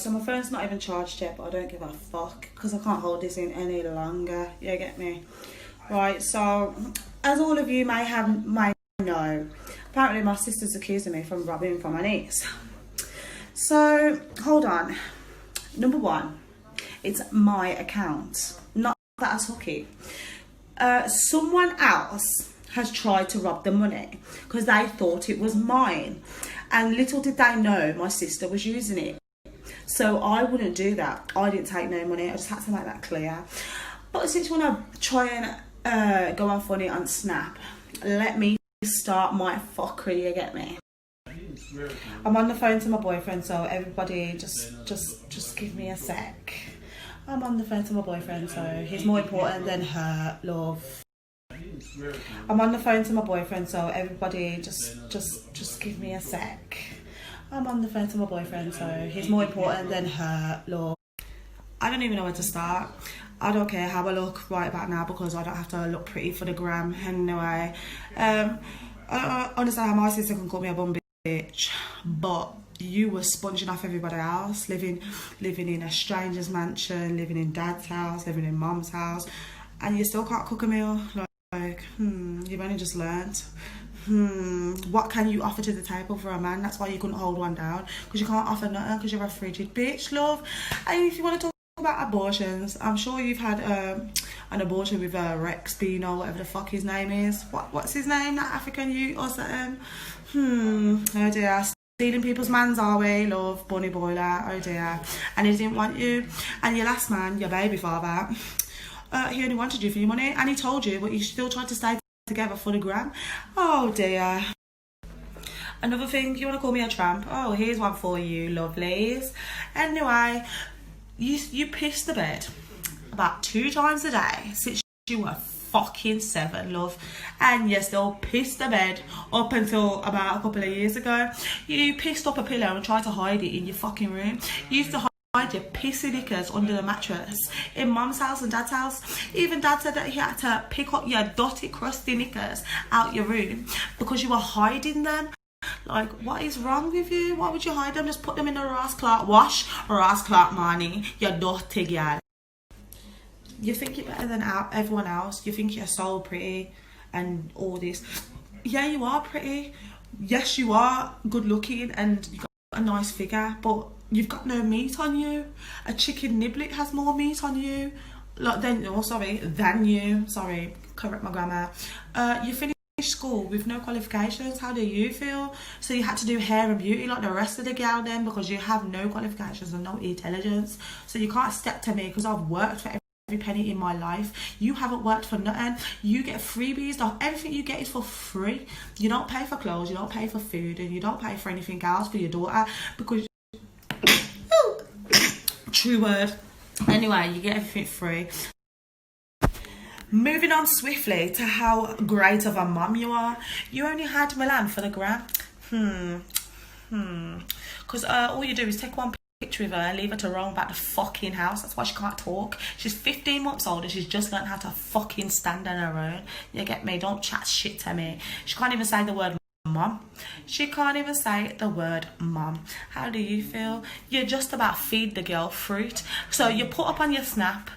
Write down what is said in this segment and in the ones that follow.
So my phone's not even charged yet, but I don't give a fuck because I can't hold this in any longer. You get me? Right, so as all of you may know, apparently my sister's accusing me from robbing from my niece. So hold on. Number one, it's my account, not that I took it. Someone else has tried to rob the money because they thought it was mine, and little did they know my sister was using it. So I wouldn't do that. I didn't take no money. I just had to make that clear. But since you want to try and go on funny on Snap, let me start my fuckery. You get me? I'm on the phone to my boyfriend, so everybody just give me a sec. I'm on the phone to my boyfriend, so he's more important than her, love. I'm on the phone to my boyfriend, so everybody just give me a sec. I'm on the phone to my boyfriend, so he's more important than her, love. I don't even know where to start. I don't care how I look right about now because I don't have to look pretty for the gram anyway. I don't understand how my sister can call me a bum bitch, but you were sponging off everybody else, living in a stranger's mansion, living in dad's house, living in mum's house, and you still can't cook a meal. Like, you've only just learnt. What can you offer to the table for a man? That's why you couldn't hold one down, because you can't offer nothing because you're a frigid bitch, love. And if you want to talk about abortions, I'm sure you've had an abortion with Rex Bino, whatever the fuck his name is. What's his name? That African youth or something? Oh dear. Stealing people's mans, are we, love? Bunny boiler, oh dear. And he didn't want you. And your last man, your baby father, he only wanted you for your money, and he told you, but you still tried to stay together for the gram. Oh dear. Another thing, you want to call me a tramp? Oh, here's one for you, lovelies. Anyway, you pissed the bed about 2 times a day since you were fucking 7, love, and you still pissed the bed up until about a couple of years ago. You pissed up a pillow and tried to hide it in your fucking room. You used to hide your pissy knickers under the mattress in mum's house and dad's house. Even dad said that he had to pick up your dirty, crusty knickers out your room because you were hiding them. Like, what is wrong with you? Why would you hide them? Just put them in the Ross Clark wash, Ross Clark Mvrnie, you dirty girl. You think you're better than everyone else. You think you're so pretty and all this. Yeah, you are pretty. Yes, you are good looking and you've got a nice figure, but you've got no meat on you. A chicken niblet has more meat on you. Than you. Sorry, correct my grammar. You finished school with no qualifications. How do you feel? So you had to do hair and beauty like the rest of the girl then, because you have no qualifications and no intelligence. So you can't step to me because I've worked for every penny in my life. You haven't worked for nothing. You get freebies. Everything you get is for free. You don't pay for clothes, you don't pay for food, and you don't pay for anything else for your daughter because true word. Anyway, you get everything free. Moving on swiftly to how great of a mum you are. You only had Milan for the gram. Because all you do is take one picture with her and leave her to roam back the fucking house. That's why she can't talk. She's 15 months old and she's just learned how to fucking stand on her own. You get me? Don't chat shit to me. She can't even say the word mum. She can't even say the word mum. How do you feel? You just about feed the girl fruit. So you put up on your snap.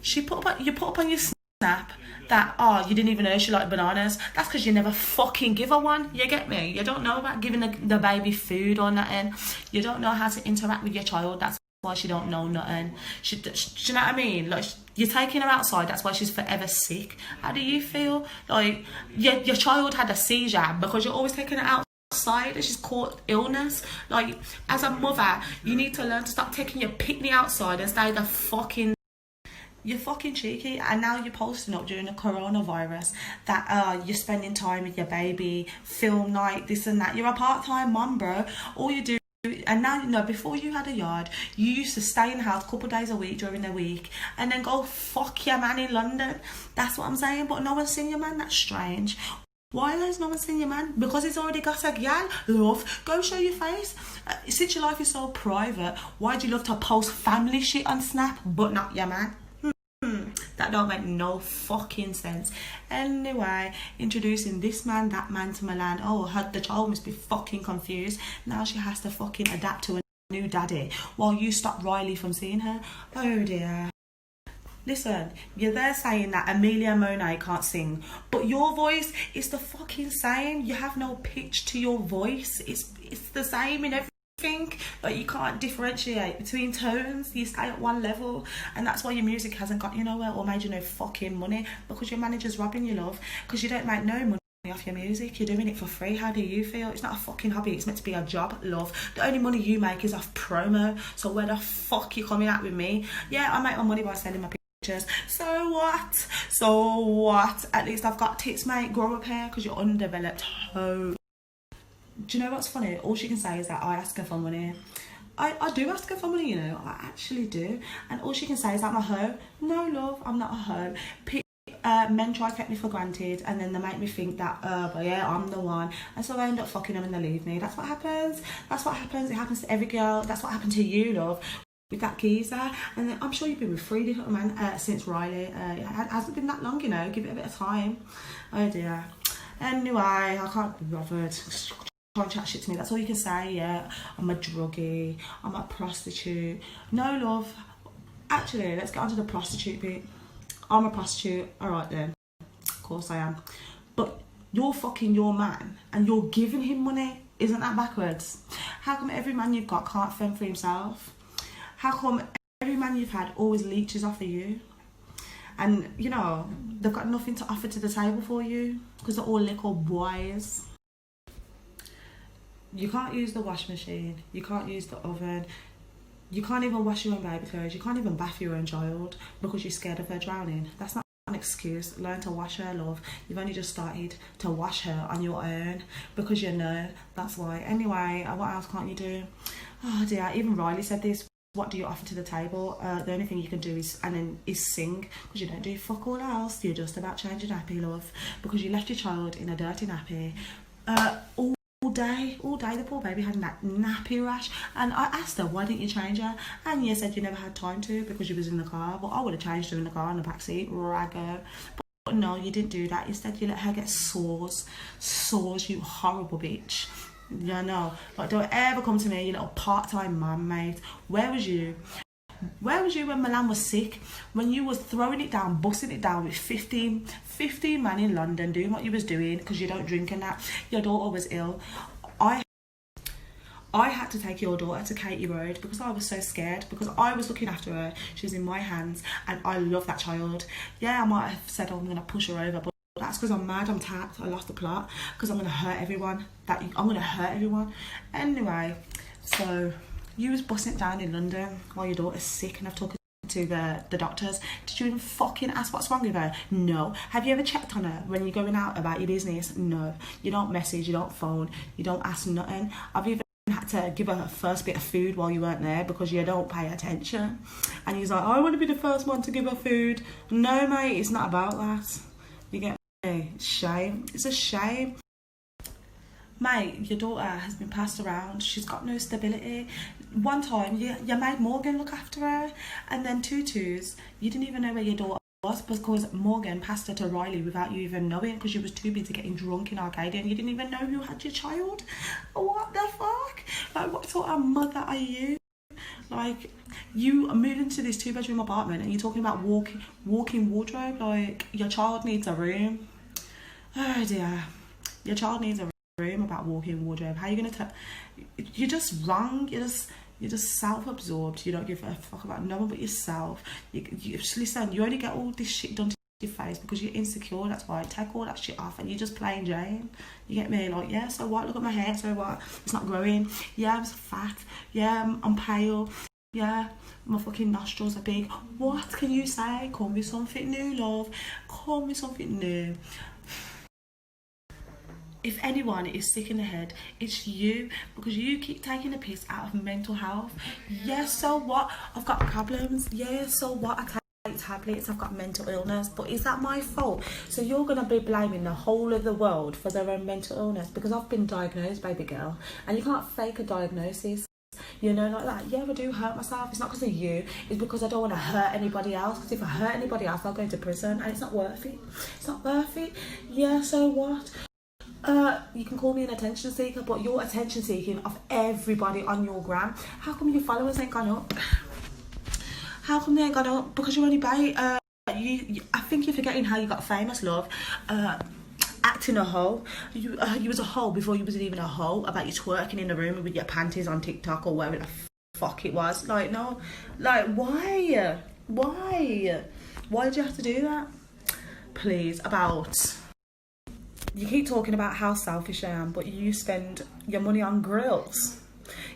You put up on your snap that, oh, you didn't even know she liked bananas. That's because you never fucking give her one. You get me? You don't know about giving the baby food or nothing. You don't know how to interact with your child. That's why she don't know nothing. Do you know what I mean? Like, you're taking her outside. That's why she's forever sick. How do you feel? Like, your child had a seizure because you're always taking her outside and she's caught illness. Like, as a mother, you need to learn to stop taking your picnic outside and stay the fucking... You're fucking cheeky, and now you're posting up during the coronavirus that you're spending time with your baby, film night, this and that. You're a part-time mum, bro. All you do, and now, you know, before you had a yard, you used to stay in the house a couple of days a week during the week and then go fuck your man in London. That's what I'm saying. But no one's seen your man. That's strange. Why has no one seen your man? Because he's already got a gal. Love, go show your face. Since your life is so private, why do you love to post family shit on Snap but not your man? That don't make no fucking sense. Anyway, introducing this man, that man to Milan. Oh, the child must be fucking confused. Now she has to fucking adapt to new daddy while you stop Riley from seeing her. Oh dear. Listen, you're there saying that Amelia Monet can't sing, but your voice is the fucking same. You have no pitch to your voice. It's the same in everything, but you can't differentiate between tones. You stay at one level, and that's why your music hasn't got you nowhere or made you no fucking money, because your manager's robbing you, love, because you don't make no money off your music. You're doing it for free. How do you feel? It's not a fucking hobby. It's meant to be a job, love. The only money you make is off promo, so where the fuck you coming at with me? Yeah, I make my money by selling my pictures. So what? So what? At least I've got tits, mate. Grow up here, because you're undeveloped hoe. Do you know what's funny? All she can say is that I ask her for money. I do ask her for money, you know. I actually do. And all she can say is that I'm a hoe. No, love, I'm not a hoe. Men try to take me for granted, and then they make me think that, but yeah, I'm the one, and so I end up fucking them and they leave me. That's what happens. That's what happens. It happens to every girl. That's what happened to you, love, with that geezer. And then I'm sure you've been with 3 different men since Riley. It hasn't been that long, you know. Give it a bit of time. Oh dear. Anyway, I can't be bothered. Try and chat shit to me. That's all you can say. Yeah, I'm a druggie. I'm a prostitute. No, love. Actually, let's get onto the prostitute bit. I'm a prostitute. Alright then. Of course I am. But you're fucking your man and you're giving him money. Isn't that backwards? How come every man you've got can't fend for himself? How come every man you've had always leeches off of you? And, you know, they've got nothing to offer to the table for you because they're all little boys. You can't use the wash machine. You can't use the oven. You can't even wash your own baby clothes. You can't even bath your own child because you're scared of her drowning. That's not an excuse. Learn to wash her, love. You've only just started to wash her on your own because you know. That's why. Anyway, what else can't you do? Oh dear, even Riley said this. What do you offer to the table? The only thing you can do is sing, because you don't do fuck all else. You're just about changing nappy, love, because you left your child in a dirty nappy all day. The poor baby had a nappy rash, and I asked her, why didn't you change her? And you said you never had time to because you was in the car. But I would have changed her in the car in the back seat, raggo. But no, you didn't do that. Instead you let her get sores, you horrible bitch. Yeah, no, like, don't ever come to me, you little part-time man, mate. Where was you? Where was you when Milan was sick? When you was throwing it down, busting it down with 15 man in London, doing what you was doing because you don't drink and that. Your daughter was ill. I had to take your daughter to Katie Road because I was so scared, because I was looking after her. She was in my hands and I love that child. Yeah, I might have said, oh, I'm going to push her over, but that's because I'm mad, I'm tapped, I lost the plot, because I'm going to hurt everyone. Anyway, so you was busting it down in London while your daughter's sick, and I've talked to the doctors. Did you even fucking ask what's wrong with her? No. Have you ever checked on her when you're going out about your business? No. You don't message, you don't phone, you don't ask nothing. I've even had to give her her first bit of food while you weren't there because you don't pay attention. And he's like, I want to be the first one to give her food. No, mate, it's not about that. You get me? Shame. It's a shame. Mate, your daughter has been passed around. She's got no stability. One time, you made Morgan look after her. And then you didn't even know where your daughter was because Morgan passed her to Riley without you even knowing, because you was too busy getting drunk in Arcadia and you didn't even know who had your child. What the fuck? Like, what sort of mother are you? Like, you are moving to this 2-bedroom apartment and you're talking about walk-in wardrobe. Like, your child needs a room. Oh dear. Your child needs a room about walk-in wardrobe. How are you gonna tell? You're just wrong. You're just self-absorbed. You don't give a fuck about no one but yourself. You listen, you only get all this shit done to your face because you're insecure. That's why. Take all that shit off and you're just plain Jane. You get me? Like, yeah, so what? Look at my hair. So what? It's not growing. Yeah, I'm fat. Yeah, I'm pale. Yeah, my fucking nostrils are big. What can you say? Call me something new, love. Call me something new. If anyone is sick in the head, it's you, because you keep taking the piss out of mental health. Yeah, so what? I've got problems. Yeah, so what? I take tablets, I've got mental illness, but is that my fault? So you're going to be blaming the whole of the world for their own mental illness because I've been diagnosed, baby girl, and you can't fake a diagnosis. You know, like that. Yeah, I do hurt myself. It's not because of you. It's because I don't want to hurt anybody else. Because if I hurt anybody else, I'll go to prison, and it's not worth it. It's not worth it. Yeah, so what? You can call me an attention seeker, but you're attention seeking of everybody on your gram. How come your followers ain't gone up? How come they ain't gone up? Because you're only bait. I think you're forgetting how you got famous, love. Acting a hoe. You was a hoe before you was even a hoe. About you twerking in the room with your panties on TikTok or whatever the fuck it was. Like, no. Like, why? Why? Why did you have to do that? Please, about... You keep talking about how selfish I am, but you spend your money on grills.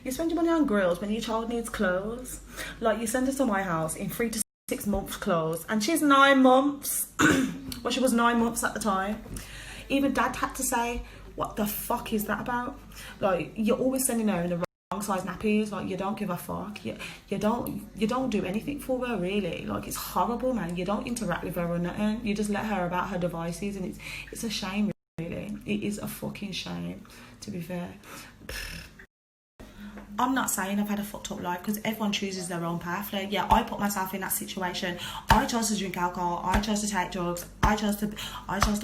You spend your money on grills when your child needs clothes. Like, you send her to my house in 3 to 6 months clothes, and she's 9 months. Well, she was 9 months at the time. Even Dad had to say, what the fuck is that about? Like, you're always sending her in the wrong size nappies. Like, you don't give a fuck. You don't do anything for her, really. Like, it's horrible, man. You don't interact with her or nothing. You just let her about her devices, and it's a shame, really. It is a fucking shame, to be fair. I'm not saying I've had a fucked up life, because everyone chooses their own path. Like, yeah, I put myself in that situation. I chose to drink alcohol. I chose to take drugs. I chose to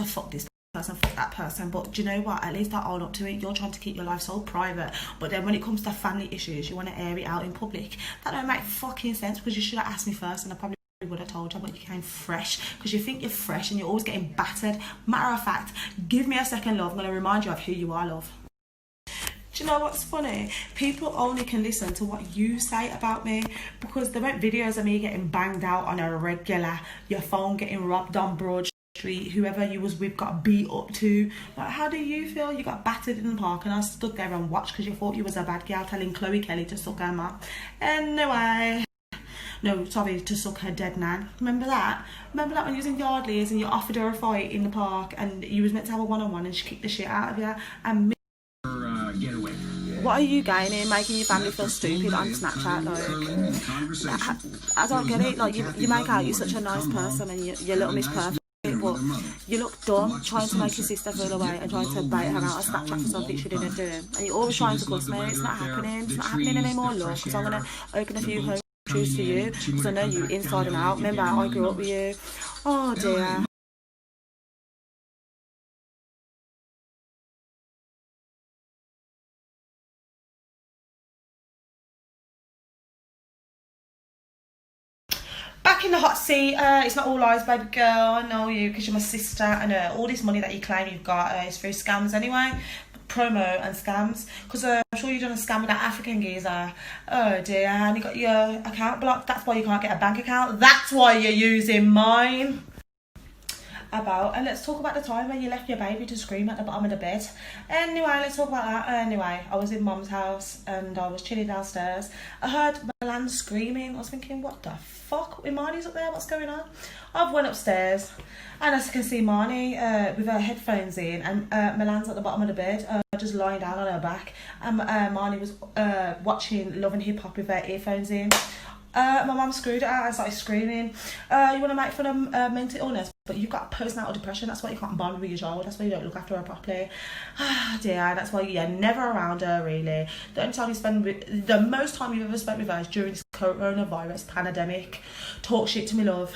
fuck this person, fuck that person. But do you know what? At least I own up to it. You're trying to keep your life so private, but then when it comes to family issues, you want to air it out in public. That don't make fucking sense, because you should have asked me first, and I probably would have told you, but you came fresh, because you think you're fresh and you're always getting battered. Matter of fact, give me a second, love. I'm going to remind you of who you are, love. Do you know what's funny? People only can listen to what you say about me, because there weren't videos of me getting banged out on a regular, your phone getting robbed on Broad Street, whoever you was with got beat up to. Like, how do you feel? You got battered in the park and I stood there and watched because you thought you was a bad girl telling Chloe Kelly to suck her mum. Anyway. No, sorry, to suck her dead nan. Remember that? Remember that when you was in Yardley's and you offered her a fight in the park and you was meant to have a one-on-one and she kicked the shit out of you? And getaway. What are you gaining? Making your family feel stupid on Snapchat? Like, I don't get it. Like, you make out you're such a nice person and you're little Miss Perfect, but you look dumb trying to make your sister feel away and trying to bait her out of Snapchat for something she didn't do. And you're always trying to cuss me. It's not happening. It's not happening anymore, love. Because I'm gonna open a few home truths to you, because I know you inside and out. Remember, I grew up with you. Oh dear. Back in the hot seat, it's not all lies, baby girl. I know you because you're my sister, and all this money that you claim you've got is through scams anyway. Promo and scams, because I'm sure you've done a scam with that African geezer. Oh dear, and you got your account blocked. That's why you can't get a bank account. That's why you're using mine. And let's talk about the time when you left your baby to scream at the bottom of the bed. Anyway, let's talk about that. Anyway, I was in Mum's house and I was chilling downstairs. I heard Milan screaming. I was thinking, what the fuck? Mvrnie's up there, what's going on? I went upstairs and as you can see Mvrnie with her headphones in, and Milan's at the bottom of the bed, just lying down on her back, and Mvrnie was watching Love and Hip Hop with her earphones in. My mum screwed at her and started screaming, you want to make fun of mental illness, but you've got postnatal depression. That's why you can't bond with your child. That's why you don't look after her properly. Ah dear, that's why you're never around her, really. The most time you've ever spent with her is during this coronavirus pandemic. Talk shit to me, love.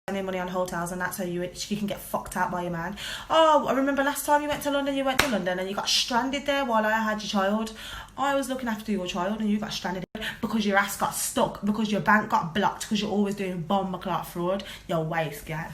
Spending money on hotels, and that's how you can get fucked out by your man. Oh, I remember last time you went to London and you got stranded there while I had your child. I was looking after your child and you got stranded there because your ass got stuck, because your bank got blocked, because you're always doing bomb clock fraud. Your waste, girl.